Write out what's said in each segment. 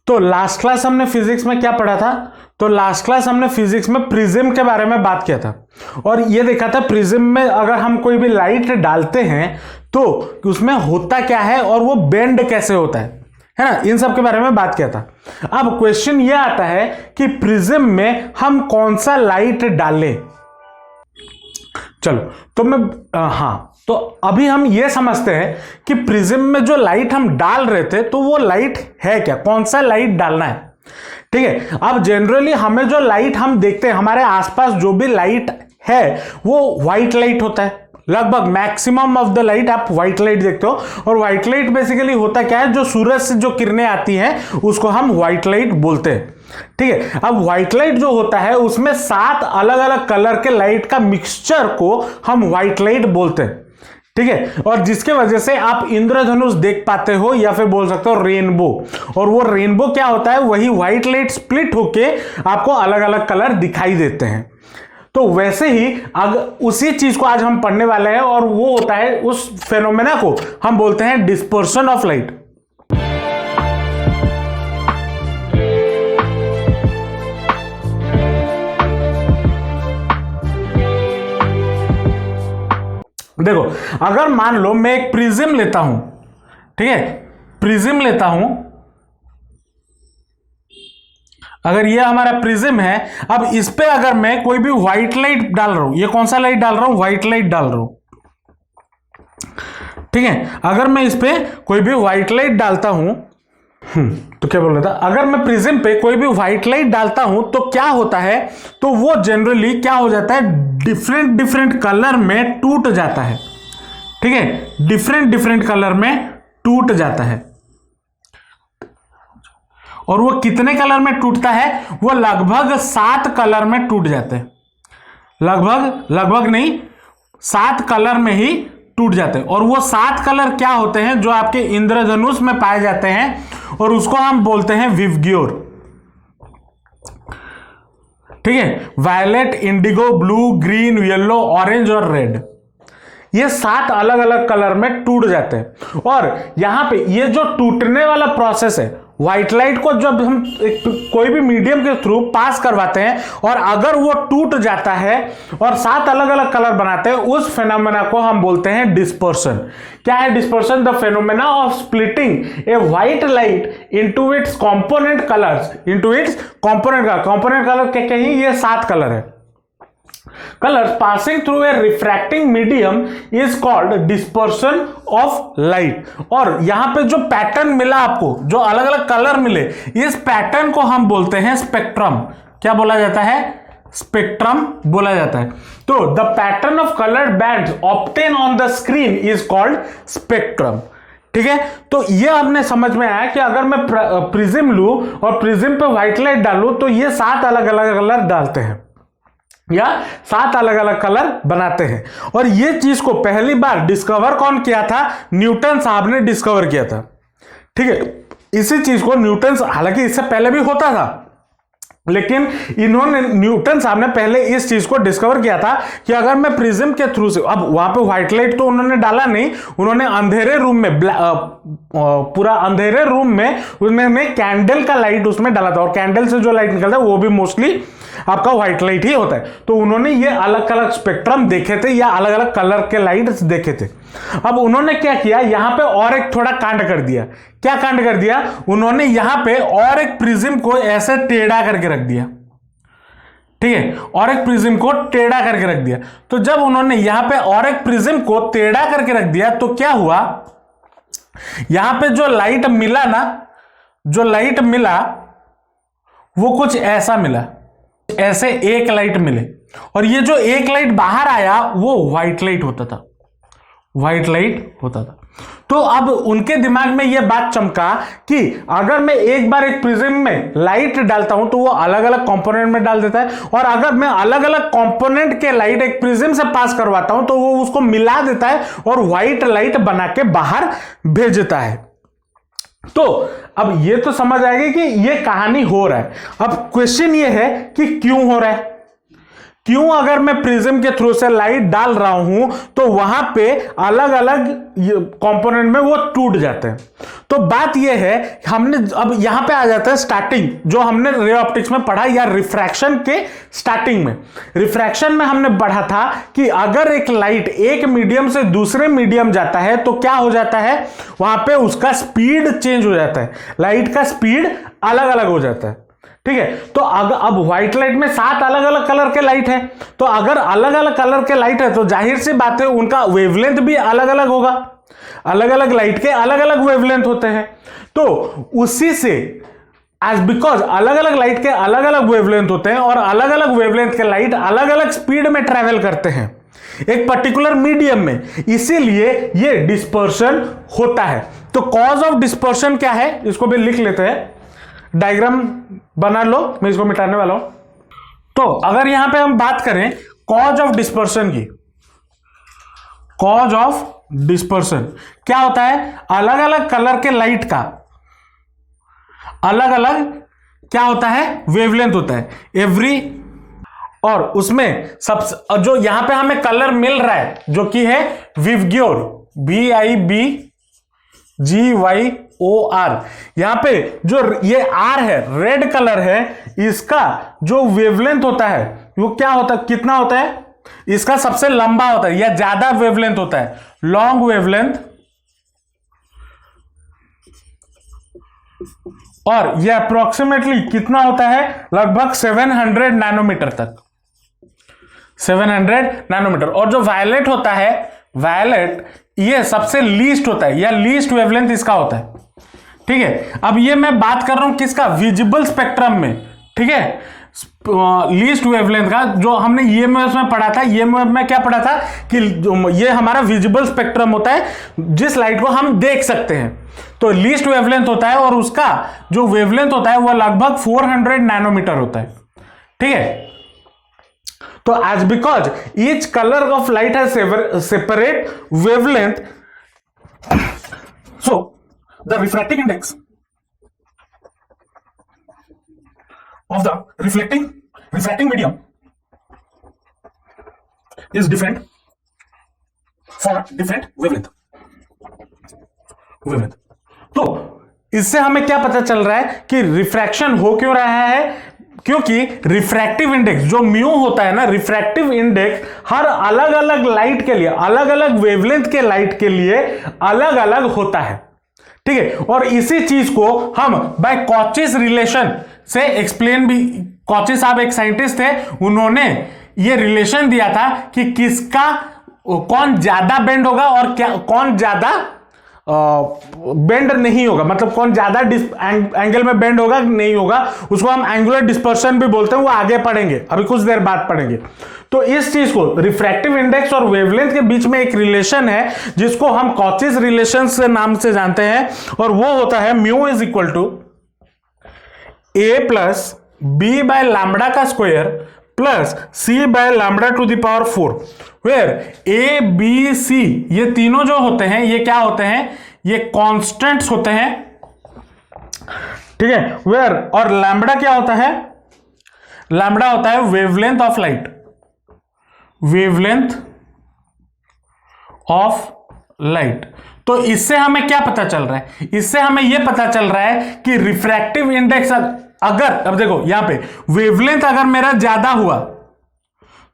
तो last class हमने physics में क्या पढ़ा था? तो लास्ट क्लास हमने फिजिक्स में प्रिज्म के बारे में बात किया था और ये देखा था प्रिज्म में अगर हम कोई भी लाइट डालते हैं तो उसमें होता क्या है और वो बेंड कैसे होता है ना, इन सब के बारे में बात किया था। अब क्वेश्चन ये आता है कि प्रिज्म में हम कौन सा लाइट डालें। चलो तो अभी हम ये समझते हैं कि प्रिज्म में जो लाइट हम डाल रहे थे तो वो लाइट है क्या, कौन सा लाइट डालना है। ठीक है, अब जनरली हमें जो लाइट हम देखते हैं हमारे आसपास जो भी लाइट है वो व्हाइट लाइट होता है। लगभग मैक्सिमम ऑफ द लाइट आप व्हाइट लाइट देखते हो और व्हाइट लाइट बेसिकली होता क्या है, जो सूरज से जो किरणें आती हैं उसको हम व्हाइट लाइट बोलते हैं। ठीक है, अब व्हाइट लाइट जो होता है उसमें 7 अलग अलग कलर के लाइट का मिक्सचर को हम व्हाइट लाइट बोलते हैं। ठीक है, और जिसके वजह से आप इंद्रधनुष देख पाते हो या फिर बोल सकते हो रेनबो, और वो रेनबो क्या होता है, वही व्हाइट लाइट स्प्लिट होके आपको अलग अलग कलर दिखाई देते हैं। तो वैसे ही अगर उसी चीज को आज हम पढ़ने वाले हैं और वो होता है, उस फेनोमेना को हम बोलते हैं डिस्पर्शन ऑफ लाइट। देखो, अगर मान लो मैं एक प्रिज्म लेता हूं, ठीक है, प्रिज्म लेता हूं, अगर ये हमारा प्रिज्म है, अब इस पे अगर मैं कोई भी व्हाइट लाइट डाल रहा हूं, ये कौन सा लाइट डाल रहा हूं, व्हाइट लाइट डाल रहा हूं। ठीक है, अगर मैं इस पे कोई भी व्हाइट लाइट डालता हूं, तो क्या बोल रहा था, अगर मैं प्रिज्म पे कोई भी व्हाइट लाइट डालता हूं तो क्या होता है, तो वो जनरली क्या हो जाता है, डिफरेंट डिफरेंट कलर में टूट जाता है। ठीक है, डिफरेंट डिफरेंट कलर में टूट जाता है। और वो कितने कलर में टूटता है, वो लगभग 7 कलर में टूट जाते हैं। लगभग नहीं, 7 कलर में ही टूट जाते हैं। और वो 7 कलर क्या होते हैं, जो आपके इंद्रधनुष में पाए जाते हैं और उसको हम बोलते हैं विवग्योर। ठीक है, violet, indigo, blue, green, yellow, orange और रेड, ये 7 अलग अलग कलर में टूट जाते हैं। और यहां पे ये जो टूटने वाला प्रोसेस है, व्हाइट लाइट को जब हम कोई भी मीडियम के थ्रू पास करवाते हैं और अगर वो टूट जाता है और 7 अलग अलग कलर बनाते हैं, उस फेनोमेना को हम बोलते हैं डिस्पर्शन। क्या है dispersion? The phenomena of splitting a white light into its component colours, into its component colour के कहीं ये 7 कलर है। Colors passing through a refracting medium is called dispersion of light। और यहां पे जो पैटर्न मिला आपको, जो अलग अलग कलर मिले, इस पैटर्न को हम बोलते हैं स्पेक्ट्रम। क्या बोला जाता है? स्पेक्ट्रम बोला जाता है। तो the pattern of coloured bands obtain on the screen is called spectrum. ठीक है, तो ये हमने समझ में आया कि अगर मैं प्रिज्म लूं और प्रिज्म पे व्हाइट लाइट डालूं तो ये 7 अलग अलग कलर डालते हैं या 7 अलग अलग कलर बनाते हैं। और ये चीज को पहली बार डिस्कवर कौन किया था? न्यूटन साहब ने डिस्कवर किया था। ठीक है, इसी चीज को न्यूटन, हालांकि इससे पहले भी होता था, लेकिन न्यूटन साहब ने पहले इस चीज को डिस्कवर किया था कि अगर मैं प्रिज्म के थ्रू से, अब वहां पे व्हाइट लाइट तो उन्होंने डाला नहीं, उन्होंने अंधेरे रूम में, पूरा अंधेरे रूम में उन्होंने कैंडल का लाइट उसमें डाला था और कैंडल से जो लाइट निकलता है वो भी मोस्टली आपका व्हाइट लाइट ही होता है। तो उन्होंने ये अलग अलग स्पेक्ट्रम देखे थे या अलग अलग कलर के लाइट्स देखे थे। अब उन्होंने क्या किया, यहां पे और एक थोड़ा कांड कर दिया। क्या कांड कर दिया? उन्होंने यहां पे और एक प्रिज्म को ऐसे टेढ़ा करके रख दिया। ठीक है, और एक प्रिज्म को टेढ़ा करके रख दिया। तो जब उन्होंने यहां पे और एक प्रिज्म को टेढ़ा करके रख दिया तो क्या हुआ, यहां पे जो लाइट मिला ना, जो लाइट मिला वो कुछ ऐसा मिला, ऐसे एक लाइट मिले, और ये जो एक लाइट बाहर आया वो व्हाइट लाइट होता था, व्हाइट लाइट होता था। तो अब उनके दिमाग में यह बात चमका कि अगर मैं एक बार एक प्रिज्म में लाइट डालता हूं तो वो अलग अलग कंपोनेंट में डाल देता है, और अगर मैं अलग अलग कंपोनेंट के लाइट एक प्रिज्म से पास करवाता हूं तो वो उसको मिला देता है और व्हाइट लाइट बना के बाहर भेजता है। तो अब ये तो समझ आएगी कि ये कहानी हो रहा है। अब क्वेश्चन ये है कि क्यों हो रहा है, क्यों अगर मैं प्रिज्म के थ्रू से लाइट डाल रहा हूं तो वहां पे अलग अलग कंपोनेंट में वो टूट जाते हैं। तो बात ये है, हमने अब यहां पे आ जाता है स्टार्टिंग जो हमने रे ऑप्टिक्स में पढ़ा, या रिफ्रैक्शन के स्टार्टिंग में। रिफ्रैक्शन में हमने पढ़ा था कि अगर एक लाइट एक मीडियम से दूसरे मीडियम जाता है तो क्या हो जाता है, वहां पे उसका स्पीड चेंज हो जाता है, लाइट का स्पीड अलग अलग हो जाता है। ठीक है, तो अगर अब व्हाइट लाइट में 7 अलग अलग कलर के लाइट है, तो अगर अलग अलग कलर के लाइट है तो जाहिर सी बात है उनका वेवलेंथ भी अलग अलग होगा, अलग अलग लाइट के अलग अलग वेवलेंथ होते हैं। तो उसी से एज बिकॉज अलग अलग लाइट के अलग अलग वेवलेंथ होते हैं और अलग अलग वेवलेंथ के लाइट अलग अलग स्पीड में ट्रेवल करते हैं एक पर्टिकुलर मीडियम में, इसीलिए ये डिस्पर्शन होता है। तो कॉज ऑफ डिस्पर्शन क्या है, इसको भी लिख लेते हैं, डायग्राम बना लो, मैं इसको मिटाने वाला हूं। तो अगर यहां पे हम बात करें कॉज ऑफ डिस्पर्शन की, कॉज ऑफ डिस्पर्शन क्या होता है, अलग अलग कलर के लाइट का अलग अलग क्या होता है, वेवलेंथ होता है एवरी, और उसमें सबसे जो यहां पे हमें कलर मिल रहा है जो कि है विवग्योर, VIBGYOR, यहां पे जो ये R है, रेड कलर है, इसका जो वेवलेंथ होता है वो क्या होता है, कितना होता है, इसका सबसे लंबा होता है या ज्यादा वेवलेंथ होता है, लॉन्ग वेवलेंथ, और ये अप्रोक्सीमेटली कितना होता है, लगभग 700 नैनोमीटर तक, 700 नैनोमीटर। और जो वायलेट होता है, वायलेट ये सबसे लीस्ट होता है या लीस्ट वेवलेंथ इसका होता है। ठीक है, अब ये मैं बात कर रहा हूं किसका, विजिबल स्पेक्ट्रम में। ठीक है, लीस्ट वेवलेंथ का जो हमने ईएमएफ में पढ़ा था, ईएमएफ में क्या पढ़ा था कि ये हमारा विजिबल स्पेक्ट्रम होता है जिस लाइट को हम देख सकते हैं, तो लीस्ट वेवलेंथ होता है और उसका जो वेवलेंथ होता है वो लगभग 400 नैनोमीटर होता है। ठीक है, तो as because each colour of light has separate wavelength, so the refractive index of the refracting medium is different for different wavelength। तो इससे हमें क्या पता चल रहा है कि रिफ्रैक्शन हो क्यों रहा है, क्योंकि रिफ्रैक्टिव इंडेक्स जो म्यू होता है ना, रिफ्रैक्टिव इंडेक्स हर अलग अलग लाइट के लिए, अलग अलग वेवलेंथ के लाइट के लिए अलग अलग होता है। ठीक है, और इसी चीज को हम बाय कॉचीज रिलेशन से एक्सप्लेन भी, कॉची साहब एक साइंटिस्ट थे, उन्होंने ये रिलेशन दिया था कि किसका कौन ज्यादा बेंड होगा और क्या कौन ज्यादा बेंड नहीं होगा, मतलब कौन ज्यादा एंगल में बेंड होगा नहीं होगा, उसको हम एंगुलर डिस्पर्शन भी बोलते हैं, वो आगे पढ़ेंगे, अभी कुछ देर बाद पढ़ेंगे। तो इस चीज को रिफ्रैक्टिव इंडेक्स और वेवलेंथ के बीच में एक रिलेशन है जिसको हम कॉचीज रिलेशन से नाम से जानते हैं, और वो होता है mu is equal to A plus B by lambda का square plus C by lambda to the power 4, where A B C ये तीनों जो होते हैं ये क्या होते हैं, ये कांस्टेंट्स होते हैं। ठीक है, वेयर और लैम्बडा क्या होता है, लैम्बडा होता है wavelength of light, wavelength of light. तो इससे हमें क्या पता चल रहा है, इससे हमें यह पता चल रहा है कि रिफ्रैक्टिव इंडेक्स अगर, अब देखो यहां पे वेवलेंथ अगर मेरा ज्यादा हुआ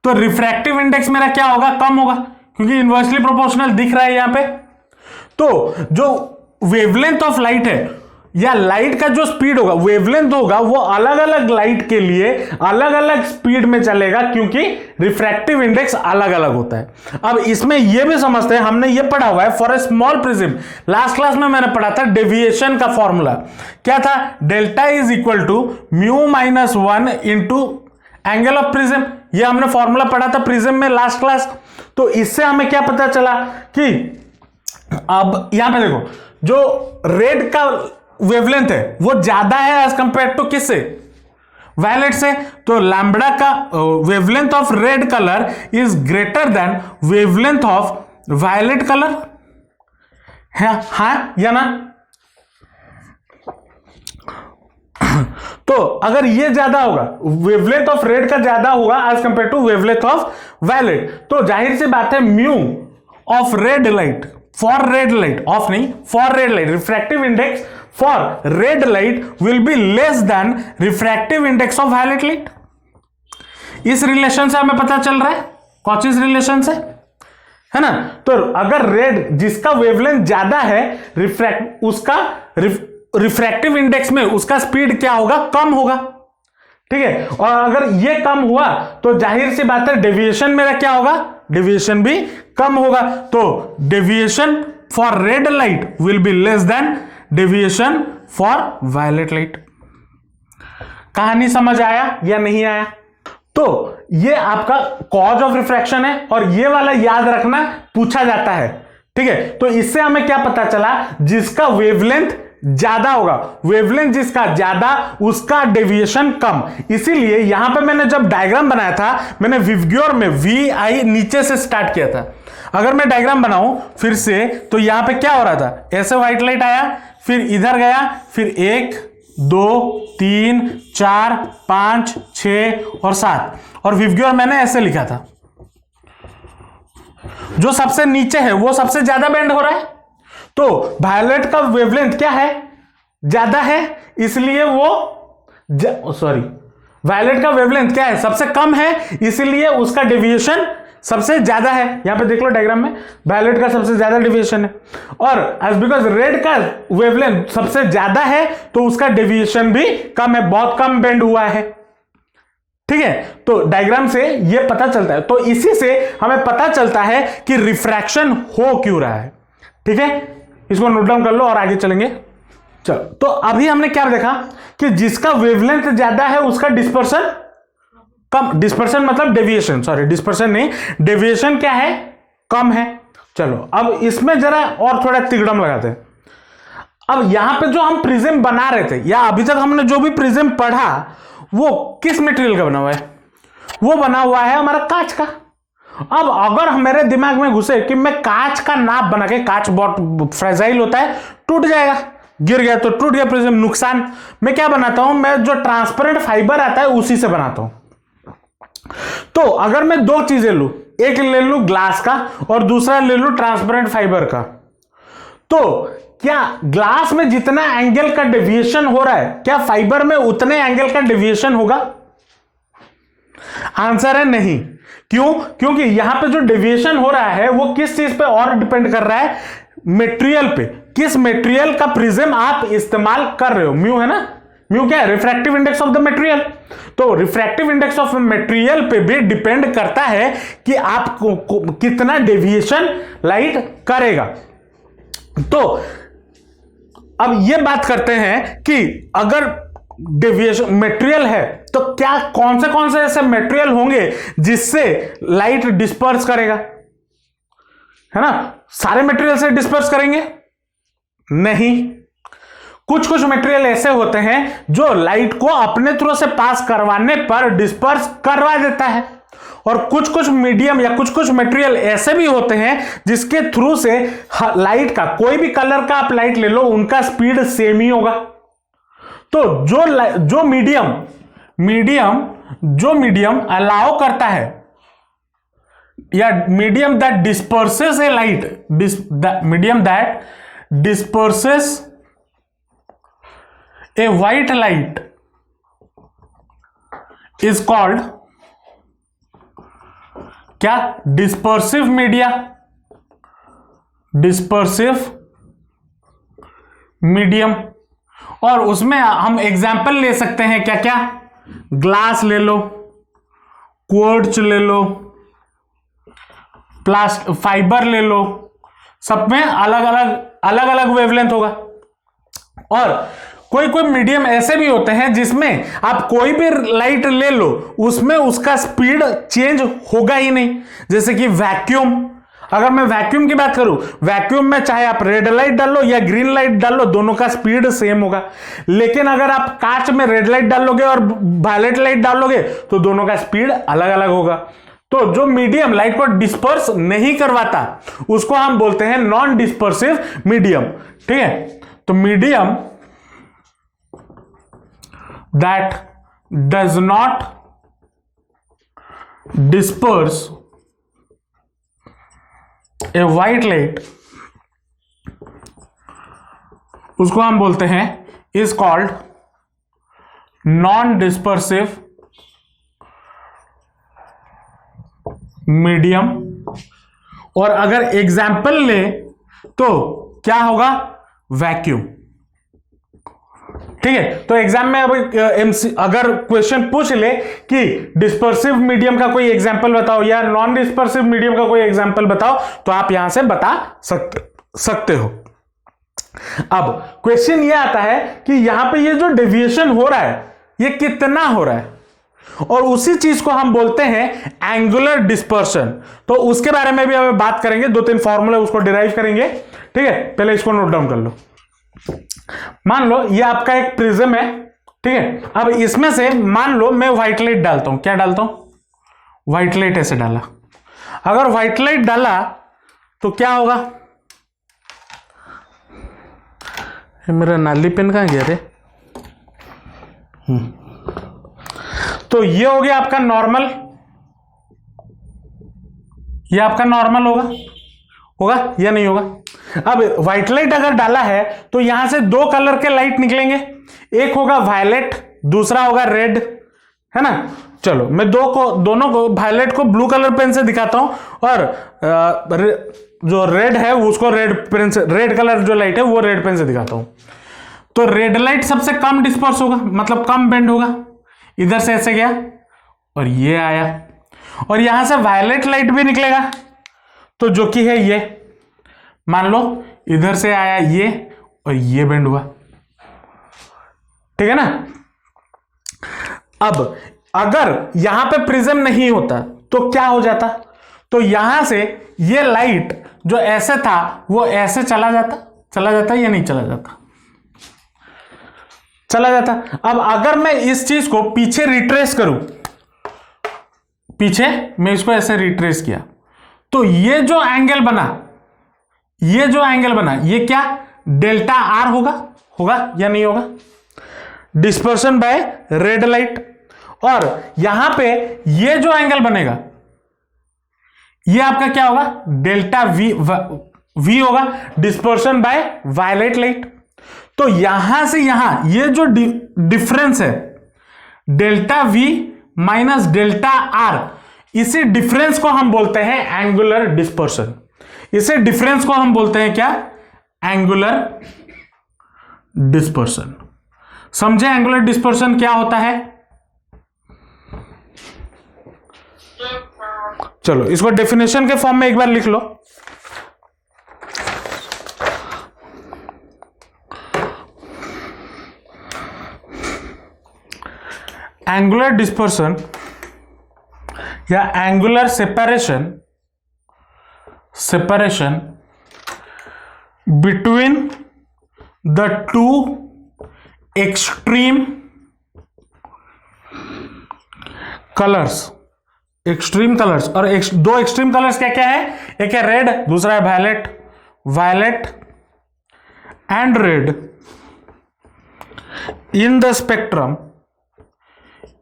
तो रिफ्रैक्टिव इंडेक्स मेरा क्या होगा, कम होगा, क्योंकि इनवर्सली प्रोपोर्शनल दिख रहा है यहां पे। तो जो वेवलेंथ ऑफ लाइट है या लाइट का जो स्पीड होगा, वेवलेंथ होगा, वो अलग अलग लाइट के लिए अलग अलग स्पीड में चलेगा, क्योंकि रिफ्रैक्टिव इंडेक्स अलग अलग होता है। अब इसमें यह भी समझते हैं, हमने ये पढ़ा हुआ है for a small prism, last class में मैंने पढ़ा था डेविएशन का फॉर्मूला क्या था, delta is equal to mu minus 1 into angle of prism, ये हमने फॉर्मूला पढ़ा था प्रिज्म में लास्ट क्लास। तो इससे हमें क्या पता चला कि अब यहां पे देखो जो रेड का वेवलेंथ है वो ज्यादा है एज कंपेयर टू किससे, वायलेट से, तो लैम्बडा का wavelength of red colour is greater than wavelength of violet colour है, हाँ या ना। तो अगर ये ज्यादा होगा, वेवलेंथ ऑफ रेड का ज्यादा होगा as compare to wavelength of violet, तो जाहिर सी बात है mu of red light for red light, of नहीं, for red light, refractive index for red light will be less than refractive index of violet light. इस relation से हमें पता चल रहा है, कौन सी रिलेशन से, है ना। तो अगर रेड जिसका वेवलेंथ ज्यादा है, उसका रिफ्रैक्टिव इंडेक्स में उसका स्पीड क्या होगा, कम होगा, ठीक है। और अगर ये कम हुआ तो जाहिर सी बात है डेविएशन मेरा क्या होगा, डेविएशन भी कम होगा। तो deviation for red light will be less than deviation for violet light. कहानी समझ आया या नहीं आया? तो ये आपका कॉज ऑफ रिफ्रैक्शन है और ये वाला याद रखना, पूछा जाता है, ठीक है। तो इससे हमें क्या पता चला, जिसका वेवलेंथ ज्यादा होगा, वेवलेंथ जिसका ज्यादा उसका डेविएशन कम। इसीलिए यहां पे मैंने जब डायग्राम बनाया था, मैंने विवग्योर में VI नीचे से स्टार्ट किया था। अगर मैं डायग्राम बनाऊं फिर से, तो यहां पे क्या हो रहा था, ऐसे व्हाइट लाइट आया, फिर इधर गया, फिर 1 2 3 4 5 6 और 7, और विवग्योर मैंने ऐसे लिखा था। जो सबसे नीचे है वो सबसे ज्यादा बेंड हो रहा है, तो वायलेट का वेवलेंथ क्या है, ज्यादा है, इसलिए वो वायलेट का वेवलेंथ क्या है, सबसे कम है, इसलिए उसका डेविएशन सबसे ज्यादा है। यहां पे देख लो डायग्राम में, वायलेट का सबसे ज्यादा डेविएशन है, और एज बिकॉज रेड का वेवलेंथ सबसे ज्यादा है तो उसका डेविएशन भी कम है, बहुत कम बेंड हुआ है, ठीक है। तो डायग्राम से ये पता चलता है। तो इसी से हमें पता चलता है कि रिफ्रैक्शन हो क्यों रहा है, ठीक है। इसको नोट डाउन कर लो और आगे चलेंगे। चलो, तो अभी हमने क्या देखा कि जिसका वेवलेंथ ज्यादा है उसका डिस्पर्सन कम, डिस्पर्सन मतलब डेविएशन, सॉरी डिस्पर्सन नहीं, डेविएशन क्या है, कम है। चलो अब इसमें जरा और थोड़ा तिगड़म लगाते हैं। अब यहां पे जो हम प्रिज्म बना रहे थे, या अभी तक हमने जो भी प्रिज्म पढ़ा, वो किस मटेरियल का बना हुआ है, वो बना हुआ है हमारा कांच का। अब अगर मेरे दिमाग में घुसे कि मैं कांच का नाप बना के, कांच बहुत फ्रेजाइल होता है, टूट जाएगा, गिर गया तो टूट गया प्रिज्म, नुकसान। मैं क्या बनाता हूं, मैं जो ट्रांसपेरेंट फाइबर आता है उसी से बनाता हूं। तो अगर मैं दो चीजें लूं, एक ले लूं ग्लास का और दूसरा ले लूं ट्रांसपेरेंट फाइबर का, तो क्या ग्लास में जितना एंगल का डेविएशन हो रहा है, क्या फाइबर में उतने एंगल का डेविएशन होगा? आंसर है नहीं। क्यों? क्योंकि यहां पे जो डेविएशन हो रहा है वो किस चीज पे और डिपेंड कर रहा है, मटेरियल पे। किस मटेरियल का प्रिज्म आप इस्तेमाल कर रहे हो, म्यू है ना, म्यू क्या है, refractive index of the material. तो रिफ्रैक्टिव इंडेक्स ऑफ मटेरियल पे भी डिपेंड करता है कि आप कितना डेविएशन लाइट करेगा। तो अब ये बात करते हैं कि अगर डेविएशन मटेरियल है तो क्या कौन से ऐसे मटेरियल होंगे जिससे लाइट डिस्पर्स करेगा, है ना। सारे मटेरियल से डिस्पर्स करेंगे नहीं, कुछ मटेरियल ऐसे होते हैं जो लाइट को अपने थ्रू से पास करवाने पर डिस्पर्स करवा देता है, और कुछ मीडियम या कुछ मटेरियल ऐसे भी होते हैं जिसके थ्रू से लाइट का, कोई भी कलर का आप लाइट ले लो, उनका स्पीड सेम ही होगा। तो जो मीडियम अलाउ करता है, या medium that डिस्पर्सेस A light, medium that डिस्पर्सेस a white light is called क्या, डिस्पर्सिव मीडिया, डिस्पर्सिव मीडियम। और उसमें हम एग्जाम्पल ले सकते हैं क्या क्या, ग्लास ले लो, क्वार्ट्ज ले लो, फाइबर ले लो, सब में अलग अलग वेवलेंथ होगा। और कोई मीडियम ऐसे भी होते हैं जिसमें आप कोई भी लाइट ले लो, उसमें उसका स्पीड चेंज होगा ही नहीं। जैसे कि वैक्यूम, अगर मैं वैक्यूम की बात करूं, वैक्यूम में चाहे आप रेड लाइट डाल लो या ग्रीन लाइट डाल लो, दोनों का स्पीड सेम होगा। लेकिन अगर आप कांच में रेड लाइट डालोगे और वायलेट लाइट डालोगे तो दोनों का स्पीड अलग अलग होगा। तो जो मीडियम लाइट को डिस्पर्स नहीं करवाता उसको हम बोलते हैं नॉन डिस्पर्सिव मीडियम, ठीक है। तो that does not disperse a white light, उसको हम बोलते हैं is called non dispersive medium. और अगर एग्जाम्पल ले तो क्या होगा? वैक्यूम। ठीक है, तो एग्जाम में अब अगर क्वेश्चन पूछ ले कि डिस्पर्सिव मीडियम का कोई एग्जाम्पल बताओ या नॉन डिस्पर्सिव मीडियम का कोई एग्जाम्पल बताओ, तो आप यहां से बता सकते हो। अब क्वेश्चन ये आता है कि यहां पे ये जो डेविएशन हो रहा है ये कितना हो रहा है, और उसी चीज को हम बोलते हैं एंगुलर डिस्पर्शन। तो उसके बारे में भी हम बात करेंगे, 2-3 फॉर्मूले उसको डिराइव करेंगे। ठीक है, पहले इसको नोट डाउन कर लो। मान लो ये आपका एक प्रिज्म है, ठीक है। अब इसमें से मान लो मैं व्हाइट लाइट डालता हूं, क्या डालता हूं? व्हाइट लाइट ऐसे डाला। अगर व्हाइट लाइट डाला तो क्या होगा? मेरा नाली पेन कहां गया रे? तो ये हो गया आपका नॉर्मल, ये आपका नॉर्मल होगा या नहीं होगा? अब व्हाइट लाइट अगर डाला है तो यहां से 2 कलर के लाइट निकलेंगे, एक होगा वायलेट, दूसरा होगा रेड, है ना। चलो मैं दोनों को वायलेट को ब्लू कलर पेन से दिखाता हूं, और जो रेड है उसको रेड कलर जो लाइट है वो रेड पेन से दिखाता हूं। तो रेड लाइट सबसे कम डिस्पर्स होगा, मतलब कम बेंड होगा, इधर से ऐसे गया और ये आया, और यहां से वायलेट लाइट भी निकलेगा, तो जो कि है ये, मान लो इधर से आया ये और ये बेंड हुआ। ठीक है ना। अब अगर यहां पे प्रिज्म नहीं होता तो क्या हो जाता? तो यहां से ये लाइट जो ऐसे था वो ऐसे चला जाता या नहीं चला जाता? चला जाता। अब अगर मैं इस चीज को पीछे रिट्रेस करूं, पीछे मैं इसको ऐसे रिट्रेस किया, तो ये जो एंगल बना ये क्या? डेल्टा आर होगा या नहीं होगा? Dispersion by red light. और यहां पे ये जो एंगल बनेगा ये आपका क्या होगा? डेल्टा वी होगा, डिस्पर्शन बाय वायलेट लाइट। तो यहां से यहां ये जो डिफरेंस है delta V minus delta are, इसी डिफरेंस को हम बोलते हैं एंगुलर डिस्पर्शन। इसे डिफरेंस को हम बोलते हैं क्या? Angular dispersion. समझे एंगुलर डिस्पर्शन क्या होता है? चलो इसको डेफिनेशन के फॉर्म में एक बार लिख लो। एंगुलर डिस्पर्शन या angular separation between the 2 extreme colours. और 2 एक्सट्रीम कलर्स क्या क्या है? एक है रेड, दूसरा है violet and red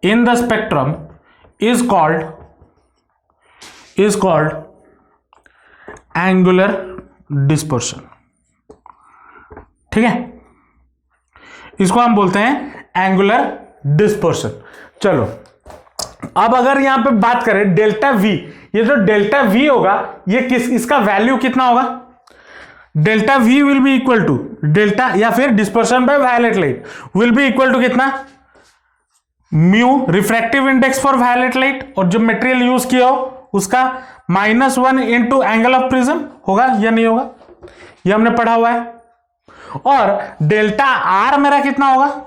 in the spectrum is called angular dispersion। ठीक है, इसको हम बोलते हैं एंगुलर डिस्पर्शन। चलो अब अगर यहां पे बात करें डेल्टा वी, ये जो डेल्टा वी होगा ये इसका वैल्यू कितना होगा? Delta V will be equal to delta, या फिर dispersion by violet light will be equal to कितना? Mu refractive index for violet light, और जो मटेरियल यूज किया हो उसका -1 इंटू एंगल ऑफ प्रिज्म, होगा या नहीं होगा? ये हमने पढ़ा हुआ है। और डेल्टा आर मेरा कितना होगा?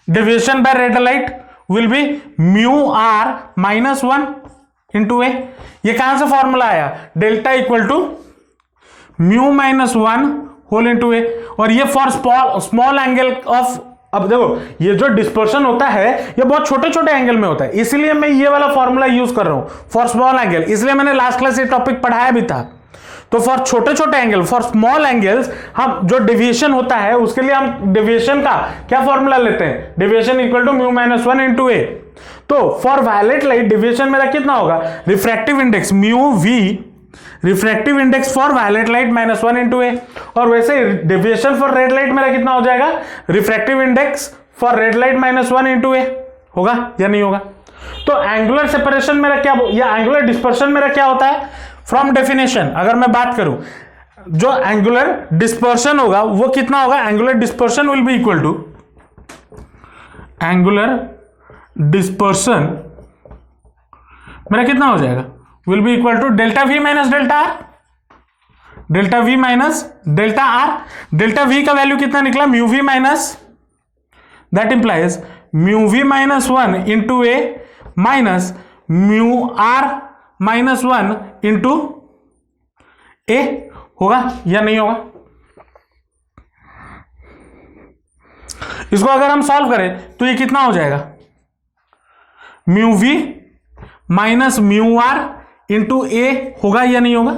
Deviation by red light will be mu R -1 into A. ये कहां से फॉर्मूला आया? Delta equal to mu -1 whole into A. और ये फॉर स्मॉल एंगल ऑफ, अब देखो ये जो डिस्पर्शन होता है ये बहुत छोटे छोटे एंगल में होता है, इसलिए मैं ये वाला फॉर्मूला यूज कर रहा हूं फॉर स्मॉल एंगल, इसलिए मैंने लास्ट क्लास ये टॉपिक पढ़ाया भी था। तो फॉर छोटे छोटे एंगल, फॉर स्मॉल एंगल्स, हम जो डेविएशन होता है उसके लिए हम डेविएशन का क्या फॉर्मूला लेते हैं, deviation equal to mu minus 1 into A. तो फॉर वायलेट लाइट डेविएशन मेरा कितना होगा, refractive index mu V, refractive index for violet light minus 1 into A. और वैसे डेविएशन फॉर रेड लाइट मेरा कितना हो जाएगा, refractive index for red light minus 1 into A. होगा या नहीं होगा? तो एंगुलर सेपरेशन मेरा क्या, या एंगुलर डिस्पर्शन मेरा क्या होता है, फ्रॉम डेफिनेशन अगर मैं बात करूं, जो एंगुलर डिस्पर्शन होगा वो कितना होगा, angular dispersion will be equal to, angular dispersion मेरा कितना हो जाएगा, will be equal to delta V minus delta R, delta V minus delta R. Delta V का वैल्यू कितना निकला, mu V minus, that implies mu V minus 1 into A minus mu R minus 1 into A. होगा या नहीं होगा? इसको अगर हम सॉल्व करें तो ये कितना हो जाएगा, mu V minus mu R into A. होगा या नहीं होगा?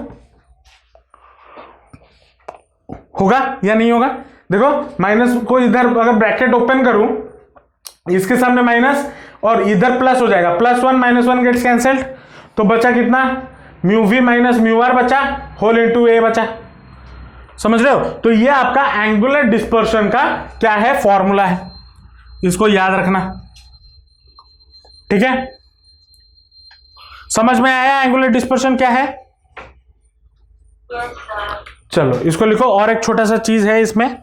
होगा या नहीं होगा? देखो माइनस को इधर अगर ब्रैकेट ओपन करूं, इसके सामने माइनस और इधर प्लस हो जाएगा, +1 -1 गेट्स कैंसल्ड, तो बचा कितना, mu V minus mu R बचा, होल इंटू ए बचा। समझ रहे हो? तो ये आपका एंगुलर डिस्पर्शन का क्या है, फॉर्मूला है, इसको याद रखना। ठीक है, समझ में आया एंगुलर डिस्पर्शन क्या है? चलो इसको लिखो। और एक छोटा सा चीज है इसमें,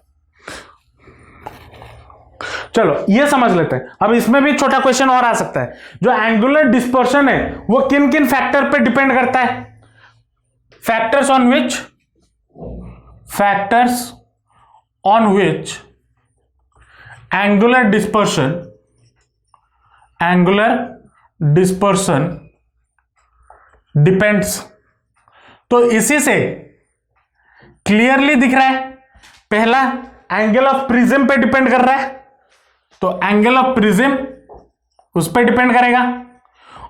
चलो ये समझ लेते हैं। अब इसमें भी छोटा क्वेश्चन और आ सकता है, जो एंगुलर डिस्पर्शन है वो किन किन फैक्टर पे डिपेंड करता है, factors on which angular dispersion depends. तो इसी से क्लियरली दिख रहा है, पहला एंगल ऑफ प्रिज्म पे डिपेंड कर रहा है, तो एंगल ऑफ प्रिज्म उस पर डिपेंड करेगा,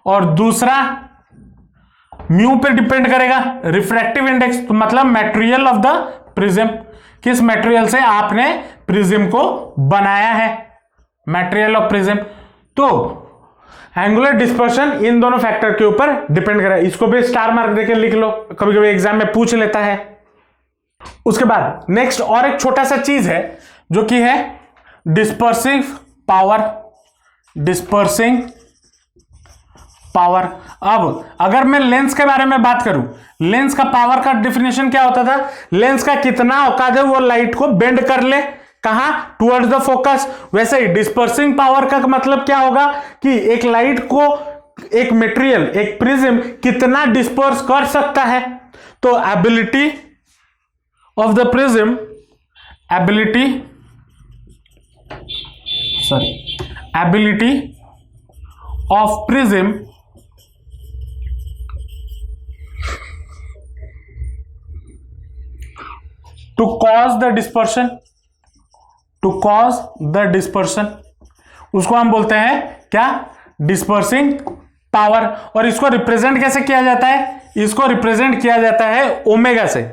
और दूसरा म्यू पे डिपेंड करेगा, रिफ्रैक्टिव इंडेक्स, तो मतलब मटेरियल ऑफ द प्रिज्म, किस मटेरियल से आपने प्रिज्म को बनाया है, मटेरियल ऑफ प्रिज्म। तो एंगुलर डिस्पर्शन इन दोनों फैक्टर के ऊपर डिपेंड करेगा। इसको भी स्टार मार्क देके लिख लो, कभी कभी एग्जाम में पूछ लेता है। उसके बाद नेक्स्ट और एक छोटा सा चीज है जो कि है डिस्पर्सिंग पावर। अब अगर मैं लेंस के बारे में बात करूं, लेंस का पावर का डिफिनेशन क्या होता था, लेंस का कितना औकात है वो लाइट को बेंड कर ले, कहां, टुवर्ड्स द फोकस। वैसे ही डिस्पर्सिंग पावर का मतलब क्या होगा कि एक लाइट को एक मटेरियल, एक प्रिज्म कितना डिस्पर्स कर सकता है। तो ability of the prism, ability of prism to cause the dispersion, उसको हम बोलते हैं क्या, डिस्पर्सिंग पावर। और इसको रिप्रेजेंट कैसे किया जाता है, इसको रिप्रेजेंट किया जाता है ओमेगा से।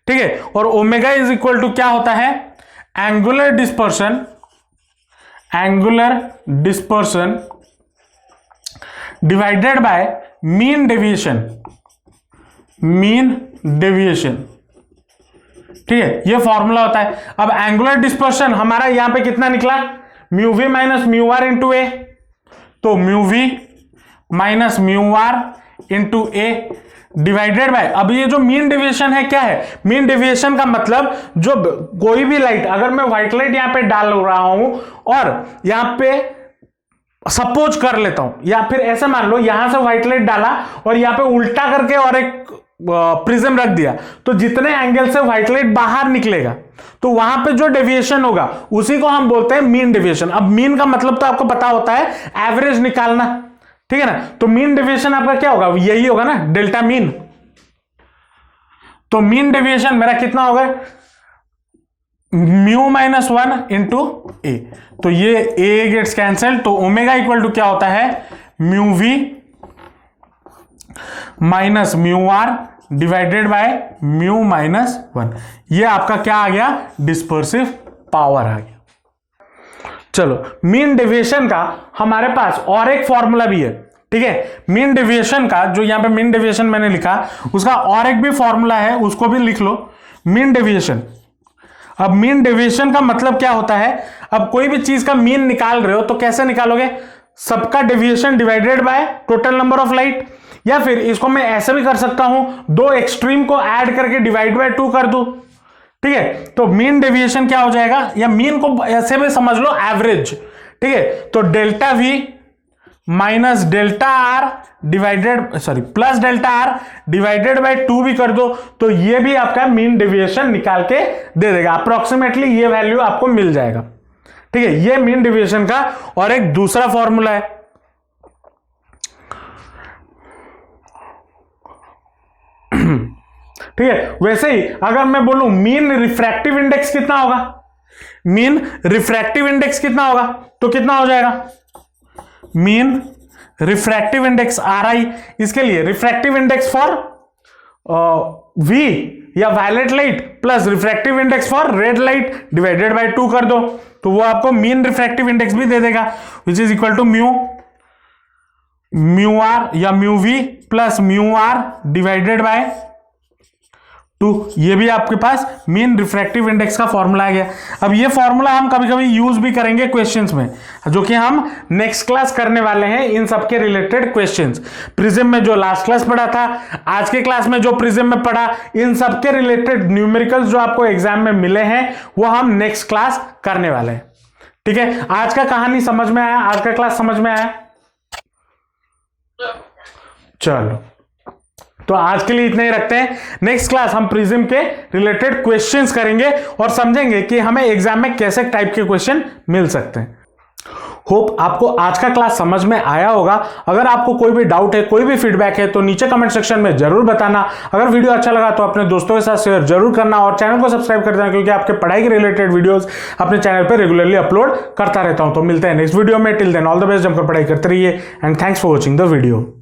ठीक है, और ओमेगा इज इक्वल टू क्या होता है, angular dispersion divided by mean deviation. ठीक है, ये फॉर्मूला होता है। अब एंगुलर डिस्पर्शन हमारा यहां पे कितना निकला, mu V minus mu R into A, तो mu V minus mu R into A divided by, अब ये जो मीन डेविएशन है क्या है, मीन डेविएशन का मतलब जो कोई भी लाइट, अगर मैं व्हाइट लाइट यहां पे डाल रहा हूं और यहां पे सपोज कर लेता हूं, या फिर ऐसे मान लो यहां से व्हाइट लाइट डाला और यहां पे उल्टा करके और एक प्रिज्म रख दिया, तो जितने एंगल से व्हाइट लाइट बाहर निकलेगा तो वहां पे जो डेविएशन होगा उसी को हम बोलते हैं मीन डेविएशन। अब मीन का मतलब तो आपको पता होता है, एवरेज निकालना। ठीक है ना, तो मीन डेविएशन आपका क्या होगा, यही होगा ना, डेल्टा मीन। तो मीन डेविएशन मेरा कितना होगा, म्यू माइनस 1 इंटू ए, तो ये ए गेट्स कैंसल, तो ओमेगा इक्वल टू क्या होता है, mu V minus mu R divided by mu minus 1। ये आपका क्या आ गया, डिस्पर्सिव पावर आ गया। चलो मीन डेविएशन का हमारे पास और एक फॉर्मूला भी है, ठीक है। मीन डेविएशन का जो यहां पे मीन डेविएशन मैंने लिखा, उसका और एक भी फॉर्मूला है, उसको भी लिख लो। मीन डेविएशन, अब मीन डेविएशन का मतलब क्या होता है, अब कोई भी चीज का मीन निकाल रहे हो तो कैसे निकालोगे, सबका deviation divided by total number of light, या फिर इसको मैं ऐसे भी कर सकता हूं, दो एक्सट्रीम को ऐड करके डिवाइड बाय 2 कर दूं, ठीक है। तो मीन डेविएशन क्या हो जाएगा, या मीन को ऐसे भी समझ लो एवरेज, ठीक है। तो delta V minus delta are divided plus delta R divided by 2 भी कर दो, तो ये भी आपका मीन डेविएशन निकाल के दे देगा। अप्रोक्सीमेटली ये वैल्यू आपको मिल जाएगा, ठीक है। ये मीन डेविएशन का और एक दूसरा फॉर्मूला है। ठीक है, वैसे ही अगर मैं बोलूं मीन रिफ्रैक्टिव इंडेक्स कितना होगा, मीन रिफ्रैक्टिव इंडेक्स कितना होगा, तो कितना हो जाएगा, मीन रिफ्रैक्टिव इंडेक्स RI, इसके लिए रिफ्रैक्टिव इंडेक्स फॉर V या violet light plus refractive index for red light divided by 2 कर दो, तो वो आपको मीन रिफ्रैक्टिव इंडेक्स भी दे देगा, which is equal to mu R या mu V plus mu R divided by 2। ये भी आपके पास मीन रिफ्रैक्टिव इंडेक्स का फॉर्मूला आ गया। अब ये फॉर्मूला हम कभी कभी यूज भी करेंगे क्वेश्चंस में, जो कि हम नेक्स्ट क्लास करने वाले हैं, इन सबके रिलेटेड क्वेश्चंस। प्रिज्म में जो लास्ट क्लास पढ़ा था, आज के क्लास में जो प्रिज्म में पढ़ा, इन सबके रिलेटेड न्यूमेरिकल्स जो आपको एग्जाम में मिले हैं वो हम नेक्स्ट क्लास करने वाले हैं, ठीक है। आज का कहानी समझ में आया, आज का क्लास समझ में आया। चलो तो आज के लिए इतना ही रखते हैं। नेक्स्ट क्लास हम प्रिज्म के रिलेटेड क्वेश्चंस करेंगे और समझेंगे कि हमें एग्जाम में कैसे टाइप के क्वेश्चन मिल सकते हैं। होप आपको आज का क्लास समझ में आया होगा। अगर आपको कोई भी डाउट है, कोई भी फीडबैक है, तो नीचे कमेंट सेक्शन में जरूर बताना। अगर वीडियो अच्छा लगा तो अपने दोस्तों के साथ शेयर जरूर करना और चैनल को सब्सक्राइब कर देना, क्योंकि आपके पढ़ाई के रिलेटेड वीडियोस अपने चैनल पर रेगुलरली अपलोड करता रहता हूं। तो मिलते हैं नेक्स्ट वीडियो में। Till then all the best, जमकर पढ़ाई करते रहिए and thanks for watching the video.